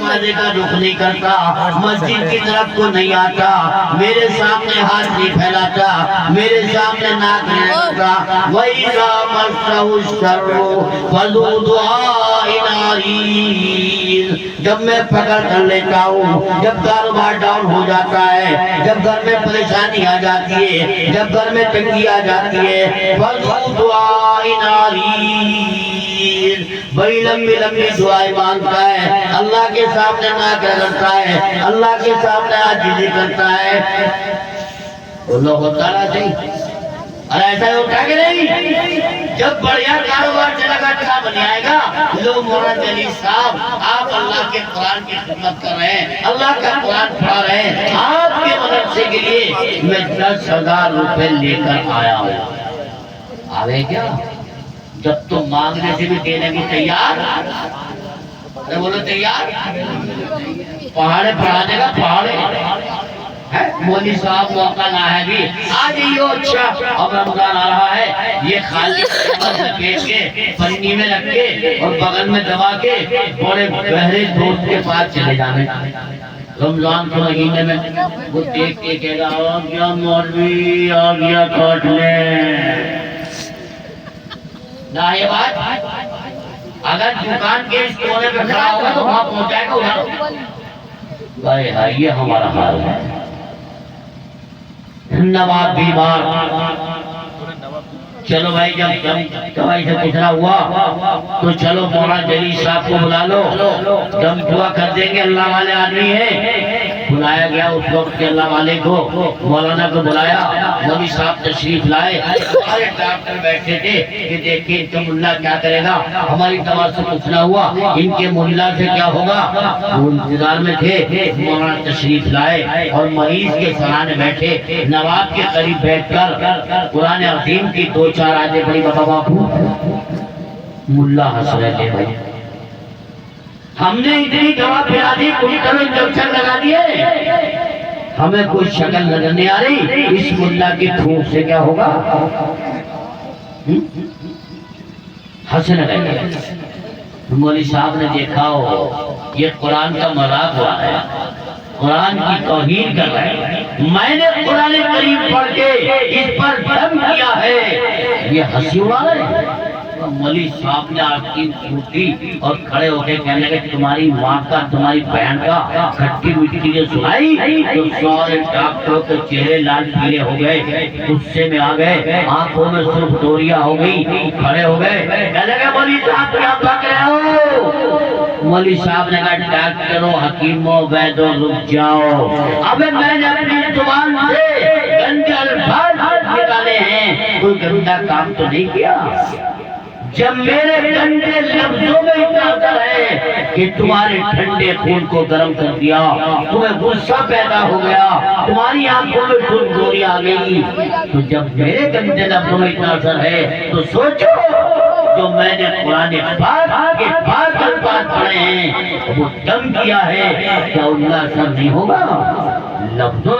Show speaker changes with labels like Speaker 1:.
Speaker 1: دروازے کا رخ نہیں کرتا، مسجد کی طرف کو نہیں آتا، میرے سامنے ہاتھ نہیں پھیلاتا، میرے سامنے ناک نہیں لگتا۔ وَإِذَا مَسَّهُ الشَّرُّ فَذُو دُعَاءٍ عَرِيضٍ، جب میں پکڑ کر لیتا ہوں، جب کاروبار ڈاؤن ہو جاتا ہے، جب گھر میں پریشانی آ جاتی ہے، جب گھر میں تنگی آ جاتی ہے، فَذُو دُعَاءٍ عَرِيضٍ، بڑی لمبی لمبی دعائیں مانگتا ہے، اللہ کے سامنے ناک رگڑتا ہے، اللہ کے سامنے عاجزی کرتا ہے۔ بولو ہوتا نہ صحیح؟ اور ایسا ہوتا کہ نہیں؟ جب بڑھیا کاروبار چلے گا، اچھا بن جائے گا، لوگ مولانا جلی صاحب آپ اللہ کے قرآن کی خدمت کر رہے ہیں، اللہ کا قرآن پڑھا رہے ہیں، آپ کے مدرسے کے لیے میں 10,000 روپے لے کر آیا ہوں۔ آگے کیا؟ جب تم مانگنے سے بھی دینے کی تیار، بولو تیار، پہاڑے پڑھانے کا پہاڑے مولوی صاحب موقع نہ ہے بھی آج یہ اچھا، اب رمضان آ رہا ہے، یہ خالی پیٹ کے پنی میں رکھ کے اور بغل میں دبا کے بڑے گہرے دوست کے پاس چلے جانے رمضان کے مہینے میں، وہ دیکھ کے کہہ رہا آ گیا مولوی، آ گیا کاٹنے۔ نہ یہ بات اگر دکان کے اس کونے پہ کھڑا ہوگا تو وہاں پہنچائے گا ادھر۔ بھائی یہ ہمارا حال ہے، نواب بیمار، چلو بھائی جب دوائی سے پوچھنا ہوا تو چلو مولانا جلی صاحب کو بلا لو، دم دعا کر دیں گے، اللہ والے آدمی ہیں۔ بلایا گیا اس وقت کے اللہ والے کو، مولانا کو بلایا، مولوی صاحب تشریف لائے، سارے ڈاکٹر بیٹھے تھے کہ دیکھیں ان کا ملا کیا کرے گا۔ ہماری دوا سے پوچھنا ہوا ان کے ملا سے کیا ہوگا، وہ انتظار میں تھے۔ مولانا تشریف لائے اور مریض کے سرانے بیٹھے، نواب کے قریب بیٹھ کر قرآن عظیم کی 2-4 آیتیں پڑھی۔ بابا باپو ملا ہنس رہے تھے، بھائی ہم نے اتنی دوا پلا دی، کوئی طرح انجیکشن لگا دیے، ہمیں کوئی شکل نظر نہیں آ رہی، اس ملا کی پھونک سے کیا ہوگا؟ ہنسنے لگے۔ مولوی صاحب نے دیکھا ہو یہ قرآن کا مذاق ہوا ہے، قرآن کی توہین کر رہے ہیں، میں نے قرآن کریم پڑھ کے اس پر دم کیا ہے، یہ ہنسی اڑا رہے ہیں۔ مولوی صاحب نے آستین چھوٹی اور کھڑے ہو کے کہنے لگے تمہاری ماں کا تمہاری بہن کا کھٹی میٹھی چیزیں سنائی تو سارے ڈاکٹروں کے چہرے لال پیلے ہو گئے، غصے میں آ گئے، آنکھوں میں سرخ ڈوریاں ہو گئی، کھڑے ہو گئے، کہنے لگے مولوی صاحب کیا بک رہے ہو؟ مولوی صاحب نے کہا ڈاکٹروں حکیموں ویدوں رک جاؤ، ابے میں نے اپنی زبان سے گندے الفاظ نکالے ہیں، کوئی گندا کام تو نہیں کیا۔ جب میرے گندے لفظوں میں اتنا اثر ہے کہ تمہارے ٹھنڈے خون کو گرم کر دیا، تمہیں غصہ پیدا ہو گیا، تمہاری آنکھوں میں سرخ ڈوریاں آ گئی، تو جب میرے گندے لفظوں میں اتنا اثر ہے تو سوچو جو میں نے قرآن پاک کے پاک الفاظ پڑھے ہیں وہ دم کیا ہے، کیا ان کا اثر نہیں ہوگا؟ لفظوں